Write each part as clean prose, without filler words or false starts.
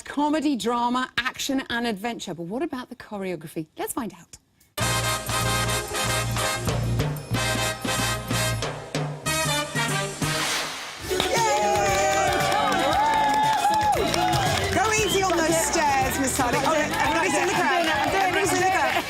Comedy, drama, action and adventure. But what about the choreography? Let's find out. Go easy on those stairs, Miss Hardy. Everybody's in the crowd. Everybody's in the crowd.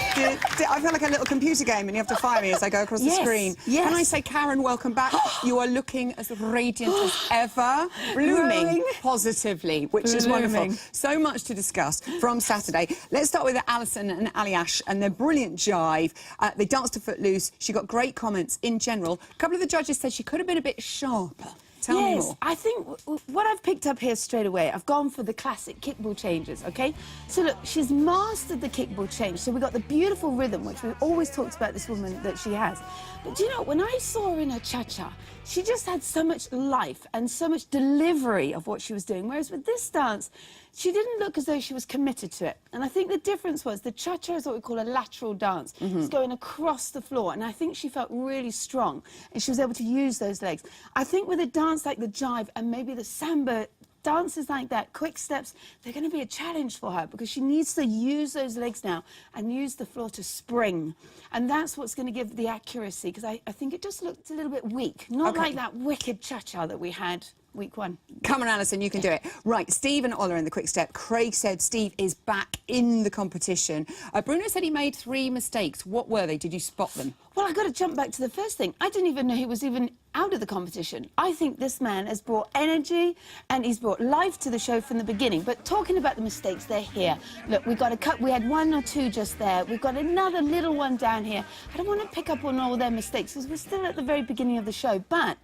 I feel like a little computer game and you have to fire me as I go across the screen. Yes. Can I say, Karen, welcome back. You are looking as radiant as ever. Blooming positively, which is wonderful. So much to discuss from Saturday. Let's start with Alison and Aliash and their brilliant jive. They danced to Footloose. She got great comments in general. A couple of the judges said she could have been a bit sharper. Tell me more. I think what I've picked up here straight away, I've gone for the classic kickball changes, OK? So, look, she's mastered the kickball change. So we've got the beautiful rhythm, which we've always talked about this woman that she has. But do you know, when I saw her in her cha-cha, she just had so much life and so much delivery of what she was doing. Whereas with this dance, she didn't look as though she was committed to it. And I think the difference was the cha-cha is what we call a lateral dance. It's going across the floor. And I think she felt really strong and she was able to use those legs. I think with a dance like the jive and maybe the samba, dances like that, quick steps, they're going to be a challenge for her because she needs to use those legs now and use the floor to spring. And that's what's going to give the accuracy, because I think it just looked a little bit weak. Not like that wicked cha-cha that we had week one. Come on, Alison, you can do it. Right, Steve and Ola in the quick step. Craig said Steve is back in the competition. Bruno said he made 3 mistakes. What were they? Did you spot them? Well, I've got to jump back to the first thing. I didn't even know he was even out of the competition. I think this man has brought energy and he's brought life to the show from the beginning. But talking about the mistakes, they're here. Look, we got a cut. We had 1 or 2 just there. We've got another little one down here. I don't want to pick up on all their mistakes because we're still at the very beginning of the show. But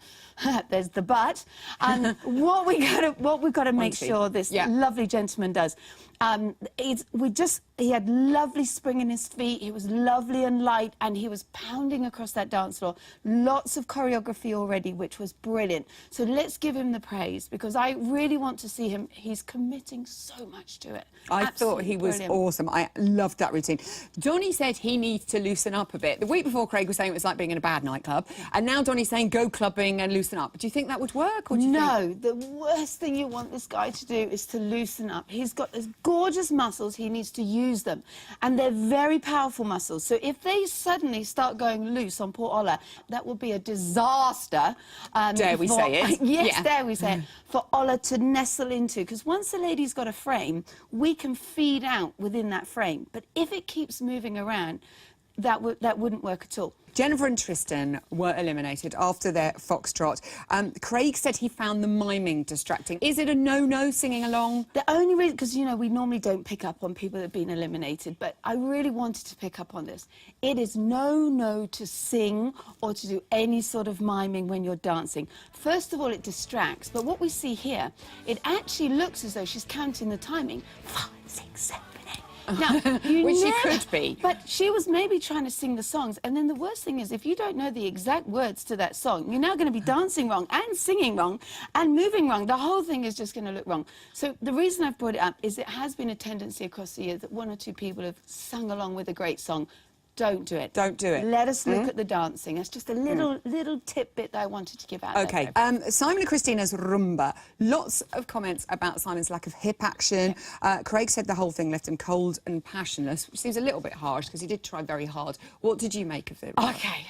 there's the but. What we've got to make sure this lovely gentleman does. He had lovely spring in his feet. He was lovely and light, and he was pounding across that dance floor. Lots of choreography already, which was brilliant. So let's give him the praise, because I really want to see him. He's committing so much to it. I thought he was awesome. I loved that routine. Donnie said he needs to loosen up a bit. The week before, Craig was saying it was like being in a bad nightclub, and now Donnie's saying go clubbing and loosen up. Do you think that would work? Or do you think... The worst thing you want this guy to do is to loosen up. He's got those gorgeous muscles. He needs to use them, and they're very powerful muscles. So if they suddenly start going loose on poor Ola, that would be a disaster. Dare we say it? Yes, dare we say it, for Ola to nestle into. Because once a lady's got a frame, we can feed out within that frame. But if it keeps moving around, that wouldn't work at all. Jennifer and Tristan were eliminated after their foxtrot. Craig said he found the miming distracting. Is it a no-no singing along? The only reason, because, you know, we normally don't pick up on people that have been eliminated, but I really wanted to pick up on this. It is no to sing or to do any sort of miming when you're dancing. First of all, it distracts, but what we see here, it actually looks as though she's counting the timing. 5, 6, 7, 8. Now, which she could be. But she was maybe trying to sing the songs, and then the worst thing is if you don't know the exact words to that song, you're now going to be dancing wrong and singing wrong and moving wrong. The whole thing is just going to look wrong. So the reason I've brought it up is it has been a tendency across the years that 1 or 2 people have sung along with a great song. Don't do it. Don't do it. Let us look at the dancing. That's just a little tidbit that I wanted to give out. OK. Simon and Christina's rumba. Lots of comments about Simon's lack of hip action. Craig said the whole thing left him cold and passionless, which seems a little bit harsh because he did try very hard. What did you make of it? OK.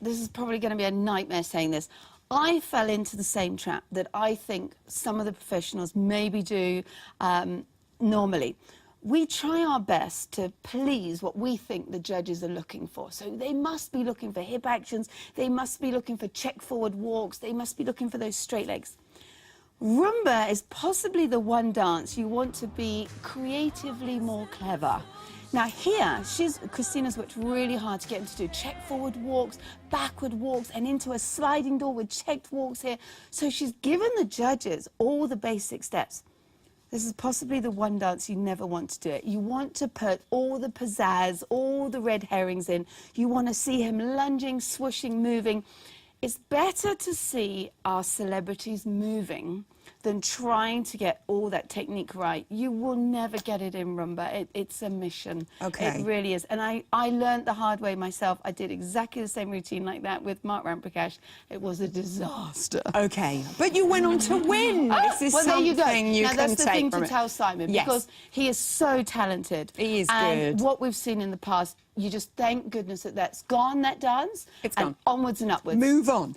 This is probably going to be a nightmare saying this. I fell into the same trap that I think some of the professionals maybe do normally. We try our best to please what we think the judges are looking for. So they must be looking for hip actions, they must be looking for check forward walks, they must be looking for those straight legs. Rumba is possibly the one dance you want to be creatively more clever. Now here, Christina's worked really hard to get him to do check forward walks, backward walks, and into a sliding door with checked walks here. So she's given the judges all the basic steps. This is possibly the one dance you never want to do it. You want to put all the pizzazz, all the red herrings in. You want to see him lunging, swooshing, moving. It's better to see our celebrities moving than trying to get all that technique right. You will never get it in rumba. It's a mission. Okay. It really is. And I learned the hard way myself. I did exactly the same routine like that with Mark Ramprakash. It was a disaster. Okay, but you went on to win. This is well, there you go. something you now, can that's the take thing from to it. tell Simon, Yes. because he is so talented. He is and good. what we've seen in the past, you just thank goodness that that's gone, that dance. It's and gone. Onwards and upwards. Move on.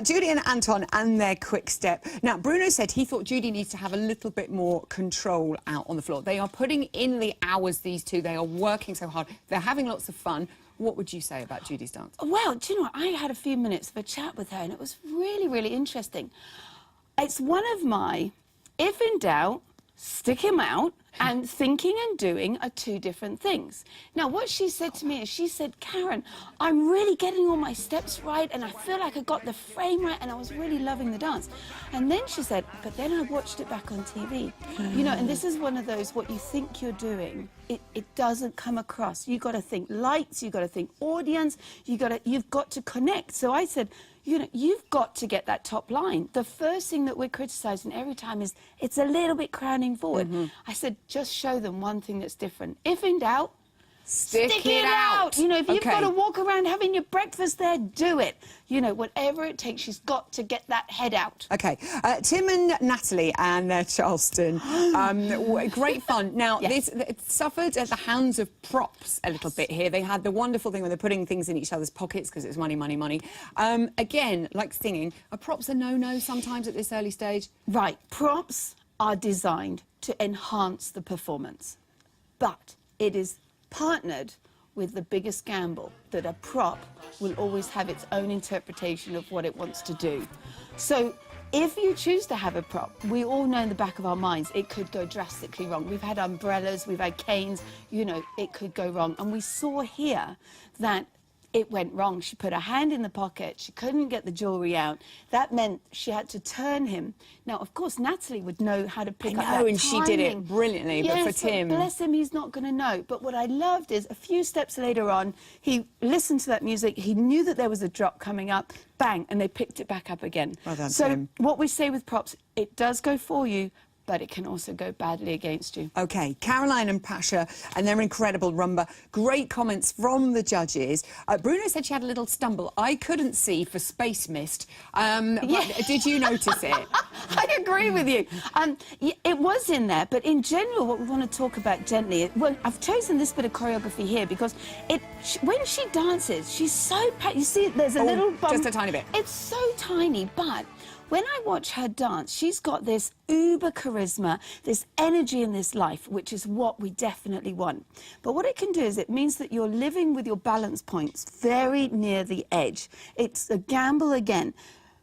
Judy and Anton and their quick step. Now, Bruno said he thought Judy needs to have a little bit more control out on the floor. They are putting in the hours, these two. They are working so hard. They're having lots of fun. What would you say about Judy's dance? Well, do you know what? I had a few minutes of a chat with her, and it was really, really interesting. It's one of my, if in doubt, stick him out, and thinking and doing are two different things. Now, what she said to me is, she said, Karen, I'm really getting all my steps right, and I feel like I got the frame right, and I was really loving the dance. And then she said, but then I watched it back on TV. You know, and this is one of those, what you think you're doing, it doesn't come across. You've got to think lights, you've got to think audience, you've got to connect. So I said, you know, you've got to get that top line. The first thing that we're criticising every time is it's a little bit crowning forward. I said, just show them one thing that's different. If in doubt, stick it out. You know, if you've got to walk around having your breakfast there, do it. You know, whatever it takes, she's got to get that head out. Okay. Tim and Natalie and Charleston. Great fun. Now, Yes. it suffered at the hands of props a little bit here. They had the wonderful thing when they're putting things in each other's pockets because it's money, money, money. Again, like singing, are props a no-no sometimes at this early stage? Right. Props are designed to enhance the performance, but it is partnered with the biggest gamble that a prop will always have its own interpretation of what it wants to do. So if you choose to have a prop, we all know in the back of our minds it could go drastically wrong. We've had umbrellas, we've had canes, you know, it could go wrong. And we saw here that it went wrong. She put her hand in the pocket. She couldn't get the jewellery out. That meant she had to turn him. Now, of course, Natalie would know how to pick up that and she did it timing. brilliantly, but Yes, for Tim... bless him, he's not going to know. But what I loved is a few steps later on, he listened to that music. He knew that there was a drop coming up. Bang, and they picked it back up again. Well done, so Tim. what we say with props, it does go for you, but it can also go badly against you. OK, Caroline and Pasha and their incredible rumba. Great comments from the judges. Bruno said she had a little stumble. I couldn't see for Space Mist. But did you notice it? I agree with you. It was in there, but in general, what we want to talk about gently, well, I've chosen this bit of choreography here because when she dances, she's so... You see, there's a little bump. Just a tiny bit. It's so tiny, but when I watch her dance, she's got this uber charisma, this energy in this life, which is what we definitely want. But what it can do is it means that you're living with your balance points very near the edge. It's a gamble again.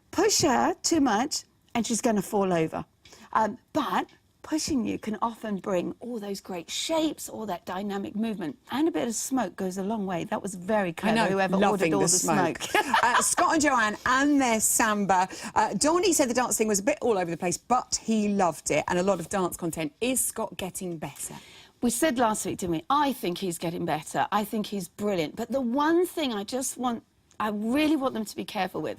Push her too much, and she's going to fall over. But pushing you can often bring all those great shapes, all that dynamic movement, and a bit of smoke goes a long way. That was very clever, whoever ordered all the smoke. Scott and Joanne and their samba. Donnie said the dancing was a bit all over the place, but he loved it, and a lot of dance content. Is Scott getting better? We said last week, didn't we? I think he's getting better. I think he's brilliant. But the one thing I really want them to be careful with,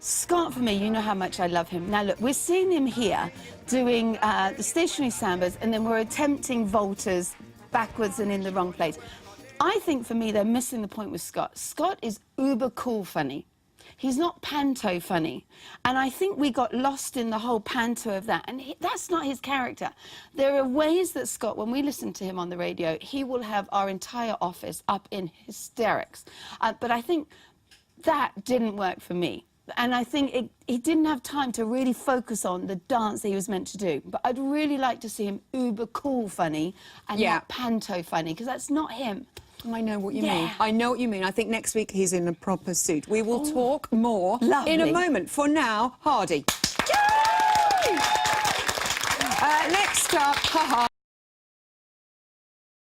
Scott, for me, you know how much I love him. Now, look, we're seeing him here doing the stationary sambas, and then we're attempting voltas backwards and in the wrong place. I think, for me, they're missing the point with Scott. Scott is uber cool funny. He's not panto funny. And I think we got lost in the whole panto of that. And that's not his character. There are ways that Scott, when we listen to him on the radio, he will have our entire office up in hysterics. But I think that didn't work for me. And I think he didn't have time to really focus on the dance that he was meant to do. But I'd really like to see him uber cool funny and not panto funny, because that's not him. I know what you mean. I know what you mean. I think next week he's in a proper suit. We will talk more in a moment. For now, Hardy. Next up, haha.